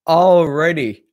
Alrighty.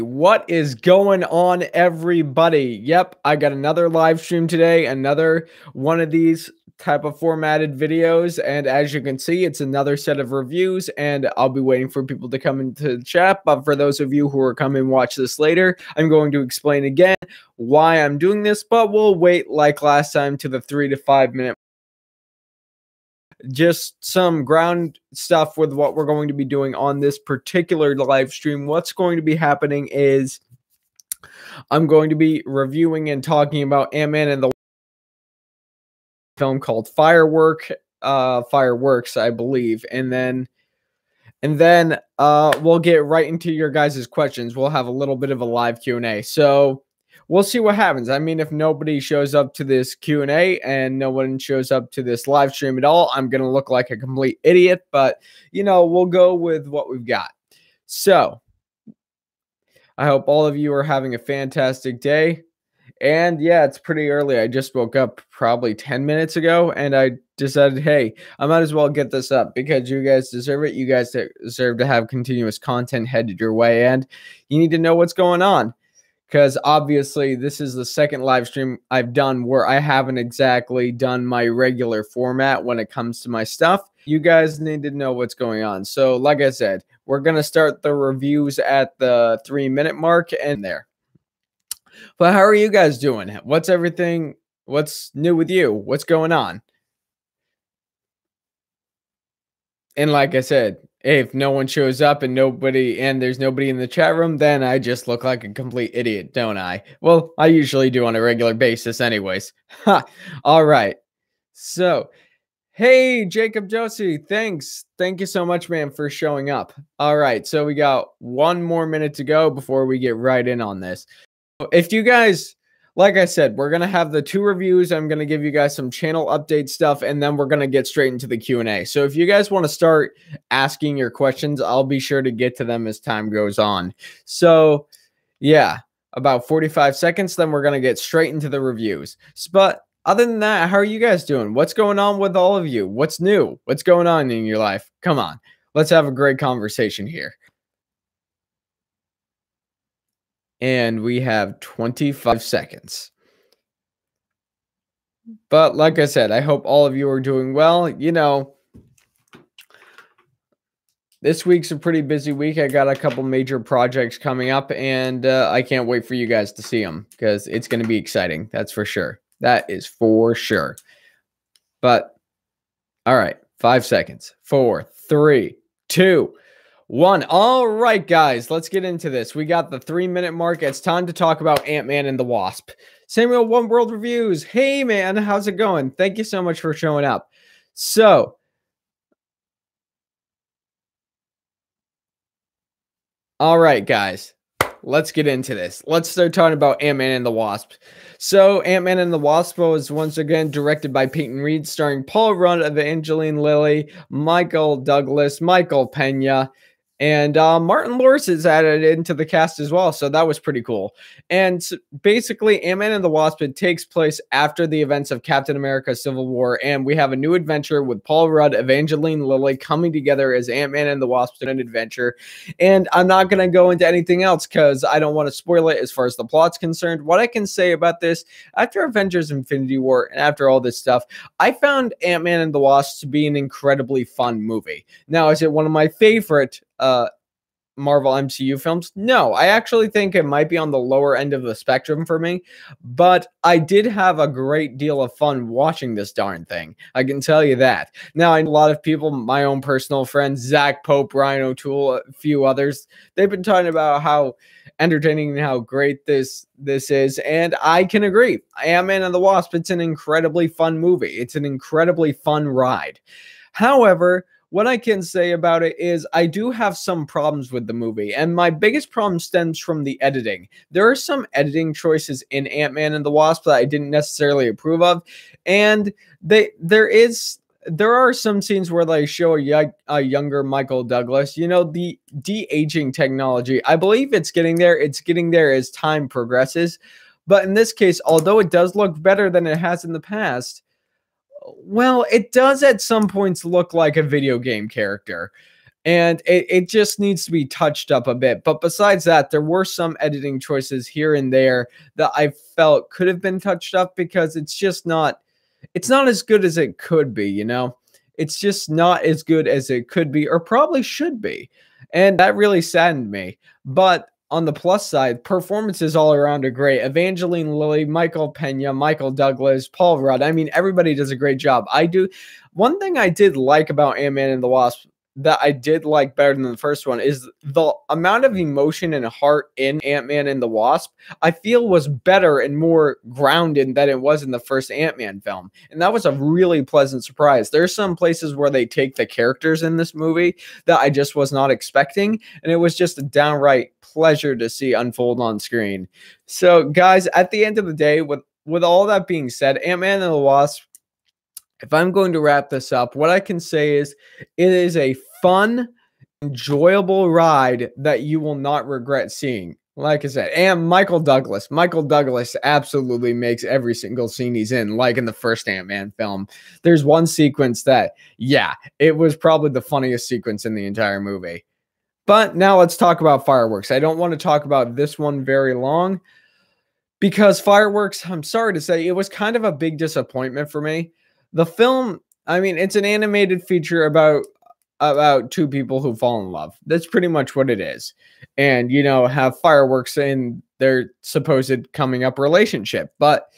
What is going on, everybody? Yep, I got another live stream today, another one of these type of formatted videos, and as you can see, it's another set of reviews, and I'll be waiting for people to come into the chat. But for those of you who are coming to watch this later, I'm going to explain again why I'm doing this, but we'll wait like last time to the 3 to 5 minute. Just some ground stuff with what we're going to be doing on this particular live stream. What's going to be happening is I'm going to be reviewing and talking about Ant-Man and the film called Fireworks, I believe, and then we'll get right into your guys' questions. We'll have a little bit of a live Q&A. So we'll see what happens. I mean, if nobody shows up to this Q&A and no one shows up to this live stream at all, I'm going to look like a complete idiot. But, you know, we'll go with what we've got. So I hope all of you are having a fantastic day. And yeah, it's pretty early. I just woke up probably 10 minutes ago, and I decided, hey, I might as well get this up because you guys deserve it. You guys deserve to have continuous content headed your way, and you need to know what's going on. Because obviously this is the second live stream I've done where I haven't exactly done my regular format when it comes to my stuff. You guys need to know what's going on. So like I said, we're going to start the reviews at the 3-minute mark and there. But how are you guys doing? What's everything? What's new with you? What's going on? And like I said, if no one shows up and there's nobody in the chat room, then I just look like a complete idiot, don't I? Well, I usually do on a regular basis anyways. Ha! All right. So, hey, Jacob Josie, thanks. Thank you so much, man, for showing up. All right. So we got 1 more minute to go before we get right in on this. If you guys, like I said, we're going to have the 2 reviews. I'm going to give you guys some channel update stuff, and then we're going to get straight into the Q&A. So if you guys want to start asking your questions, I'll be sure to get to them as time goes on. So yeah, about 45 seconds, then we're going to get straight into the reviews. But other than that, how are you guys doing? What's going on with all of you? What's new? What's going on in your life? Come on, let's have a great conversation here. And we have 25 seconds. But like I said, I hope all of you are doing well. You know, this week's a pretty busy week. I got a couple major projects coming up, and I can't wait for you guys to see them because it's going to be exciting. That's for sure. That is for sure. But all right, 5 seconds. 4, 3, 2, 1. All right, guys, let's get into this. We got the 3-minute mark. It's time to talk about Ant-Man and the Wasp. Samuel One World Reviews. Hey, man, how's it going? Thank you so much for showing up. So, all right, guys, let's get into this. Let's start talking about Ant-Man and the Wasp. So, Ant-Man and the Wasp was once again directed by Peyton Reed, starring Paul Rudd, Evangeline Lilly, Michael Douglas, Michael Pena, and Martin Lawrence is added into the cast as well, so that was pretty cool. And basically, Ant-Man and the Wasp, it takes place after the events of Captain America Civil War, and we have a new adventure with Paul Rudd, Evangeline Lilly coming together as Ant-Man and the Wasp in an adventure. And I'm not going to go into anything else because I don't want to spoil it as far as the plot's concerned. What I can say about this, after Avengers Infinity War and after all this stuff, I found Ant-Man and the Wasp to be an incredibly fun movie. Now, is it one of my favorite Marvel MCU films? No, I actually think it might be on the lower end of the spectrum for me, but I did have a great deal of fun watching this darn thing. I can tell you that. Now, I know a lot of people, my own personal friends, Zach Pope, Ryan O'Toole, a few others, they've been talking about how entertaining and how great this is, and I can agree. Ant-Man and the Wasp, it's an incredibly fun movie. It's an incredibly fun ride. However, what I can say about it is I do have some problems with the movie, and my biggest problem stems from the editing. There are some editing choices in Ant-Man and the Wasp that I didn't necessarily approve of, and there are some scenes where they show a younger Michael Douglas. You know, the de-aging technology, I believe it's getting there. It's getting there as time progresses, but in this case, although it does look better than it has in the past, well, it does at some points look like a video game character. and it just needs to be touched up a bit. But besides that, there were some editing choices here and there that I felt could have been touched up, because it's not as good as it could be, you know? It's just not as good as it could be or probably should be. And that really saddened me. But on the plus side, performances all around are great. Evangeline Lilly, Michael Pena, Michael Douglas, Paul Rudd. I mean, everybody does a great job. One thing I did like about Ant-Man and the Wasp, that I did like better than the first one, is the amount of emotion and heart in Ant-Man and the Wasp, I feel was better and more grounded than it was in the first Ant-Man film. And that was a really pleasant surprise. There's some places where they take the characters in this movie that I just was not expecting, and it was just a downright pleasure to see unfold on screen. So, guys, at the end of the day, with all that being said, Ant-Man and the Wasp, if I'm going to wrap this up, what I can say is it is a fun, enjoyable ride that you will not regret seeing. Like I said, and Michael Douglas absolutely makes every single scene he's in, like in the first Ant-Man film. There's one sequence that, yeah, it was probably the funniest sequence in the entire movie. But now let's talk about fireworks. I don't want to talk about this one very long, because fireworks, I'm sorry to say, it was kind of a big disappointment for me. The film, I mean, it's an animated feature about two people who fall in love. That's pretty much what it is. And, you know, have fireworks in their supposed coming up relationship. But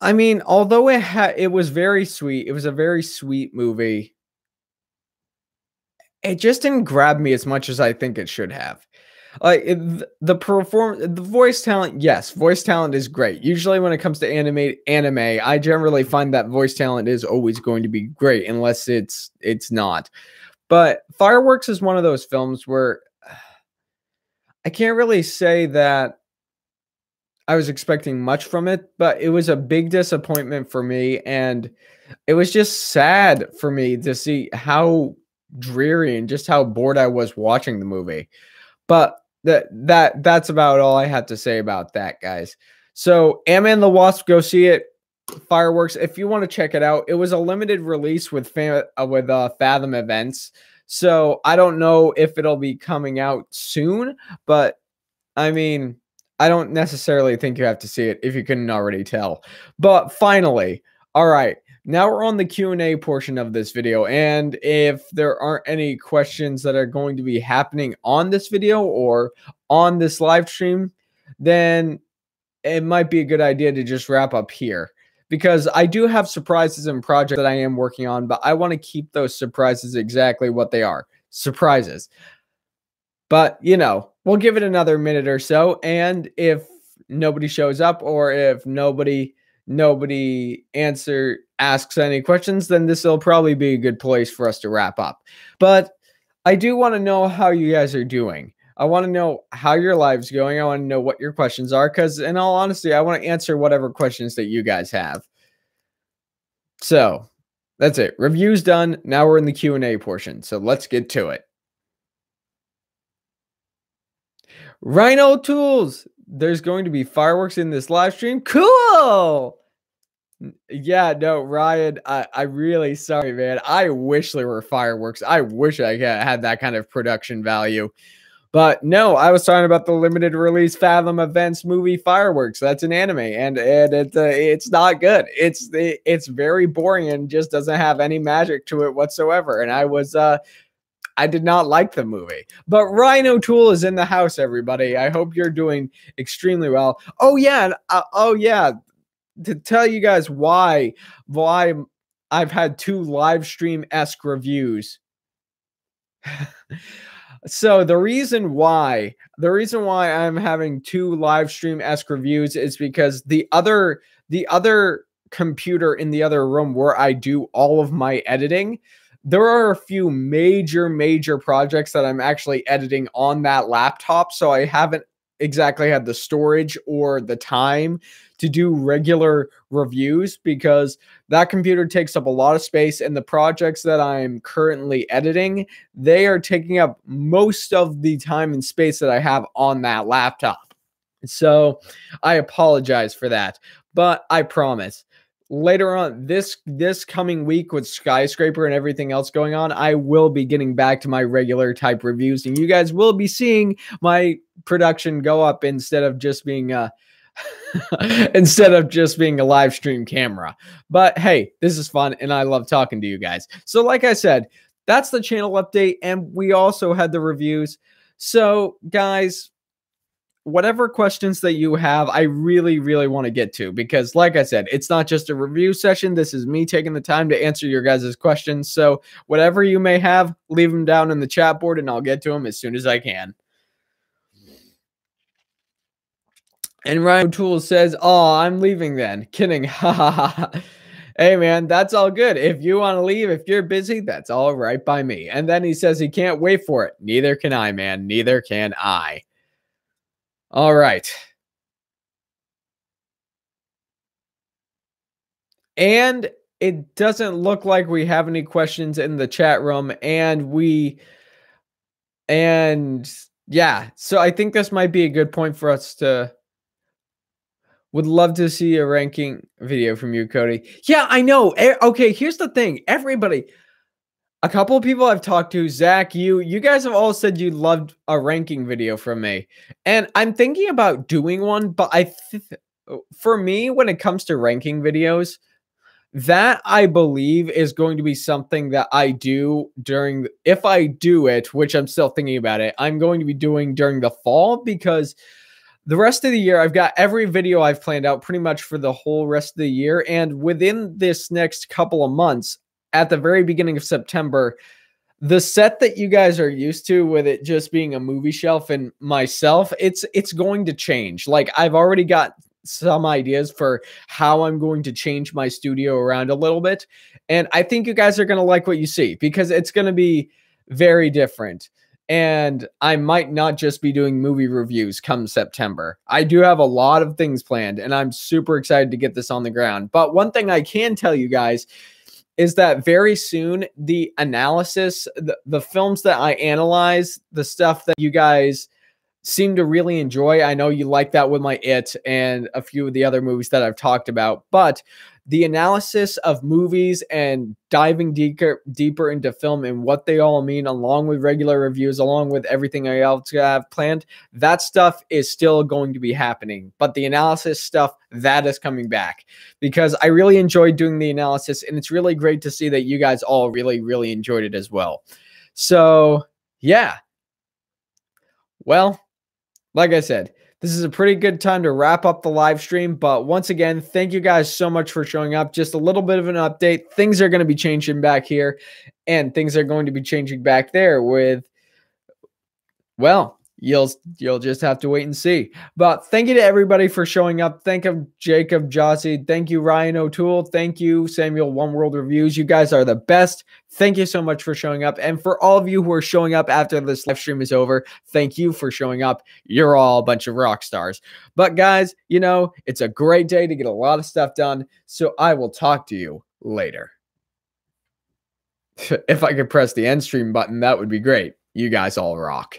I mean, although it was very sweet, it was a very sweet movie, it just didn't grab me as much as I think it should have. Like the voice talent, yes, voice talent is great. Usually when it comes to anime, I generally find that voice talent is always going to be great unless it's not. But Fireworks is one of those films where I can't really say that I was expecting much from it, but it was a big disappointment for me, and it was just sad for me to see how dreary and just how bored I was watching the movie. But that's about all I had to say about that, guys. So, Ant-Man and the Wasp, go see it. Fireworks, if you want to check it out, it was a limited release with Fathom Events. So, I don't know if it'll be coming out soon, but I mean, I don't necessarily think you have to see it if you couldn't already tell. But finally, all right, now we're on the Q&A portion of this video, and if there aren't any questions that are going to be happening on this video or on this live stream, then it might be a good idea to just wrap up here, because I do have surprises and projects that I am working on, but I want to keep those surprises exactly what they are, surprises. But, you know, we'll give it another minute or so, and if nobody shows up or if nobody asks any questions, then this will probably be a good place for us to wrap up. But I do want to know how you guys are doing. I want to know how your live's going. I want to know what your questions are, because in all honesty, I want to answer whatever questions that you guys have. So that's it. Review's done. Now we're in the Q&A portion. So let's get to it. Rhino Tools, there's going to be fireworks in this live stream. Cool. Yeah, no, Ryan, I really sorry, man. I wish there were fireworks. I wish I had that kind of production value. But no, I was talking about the limited release Fathom Events movie Fireworks. That's an anime, and it's not good. It's very boring and just doesn't have any magic to it whatsoever. And I did not like the movie. But Rhino Tool is in the house, everybody. I hope you're doing extremely well. Oh yeah, to tell you guys why I've had 2 live stream-esque reviews. So the reason why I'm having 2 live stream-esque reviews is because the other computer in the other room where I do all of my editing, there are a few major projects that I'm actually editing on that laptop, so I haven't exactly had the storage or the time to do regular reviews, because that computer takes up a lot of space, and the projects that I'm currently editing, they are taking up most of the time and space that I have on that laptop. So I apologize for that, but I promise later on this coming week with Skyscraper and everything else going on, I will be getting back to my regular type reviews, and you guys will be seeing my production go up instead of just being instead of just being a live stream camera. But hey, this is fun and I love talking to you guys. So like I said, that's the channel update, and we also had the reviews. So guys, whatever questions that you have, I really, really want to get to, because like I said, it's not just a review session. This is me taking the time to answer your guys' questions. So whatever you may have, leave them down in the chat board and I'll get to them as soon as I can. And Ryan O'Toole says, "Oh, I'm leaving then." Kidding. Ha ha ha. Hey man, that's all good. If you want to leave, if you're busy, that's all right by me. And then he says he can't wait for it. Neither can I, man. Neither can I. All right. And it doesn't look like we have any questions in the chat room, and yeah, so I think this might be a good point for us to. Would love to see a ranking video from you, Cody. Yeah, I know. Okay, here's the thing. Everybody, a couple of people I've talked to, Zach, you guys have all said you loved a ranking video from me. And I'm thinking about doing one, but for me, when it comes to ranking videos, that I believe is going to be something that I do if I do it, which I'm still thinking about it, I'm going to be doing during the fall, because the rest of the year, I've got every video I've planned out pretty much for the whole rest of the year. And within this next couple of months, at the very beginning of September, the set that you guys are used to with it just being a movie shelf and myself, it's going to change. Like, I've already got some ideas for how I'm going to change my studio around a little bit. And I think you guys are going to like what you see, because it's going to be very different. And I might not just be doing movie reviews come September. I do have a lot of things planned, and I'm super excited to get this on the ground. But one thing I can tell you guys is that very soon, the analysis, the films that I analyze, the stuff that you guys seem to really enjoy. I know you like that with my It and a few of the other movies that I've talked about, but the analysis of movies and diving deeper into film and what they all mean, along with regular reviews, along with everything I else have planned, that stuff is still going to be happening. But the analysis stuff, that is coming back, because I really enjoyed doing the analysis, and it's really great to see that you guys all really, really enjoyed it as well. So yeah, well, like I said, this is a pretty good time to wrap up the live stream. But once again, thank you guys so much for showing up. Just a little bit of an update. Things are going to be changing back here, and things are going to be changing back there with, well, you'll just have to wait and see. But thank you to everybody for showing up. Thank you, Jacob Jossie. Thank you, Ryan O'Toole. Thank you, Samuel One World Reviews. You guys are the best. Thank you so much for showing up. And for all of you who are showing up after this live stream is over, thank you for showing up. You're all a bunch of rock stars. But guys, you know, it's a great day to get a lot of stuff done. So I will talk to you later. If I could press the end stream button, that would be great. You guys all rock.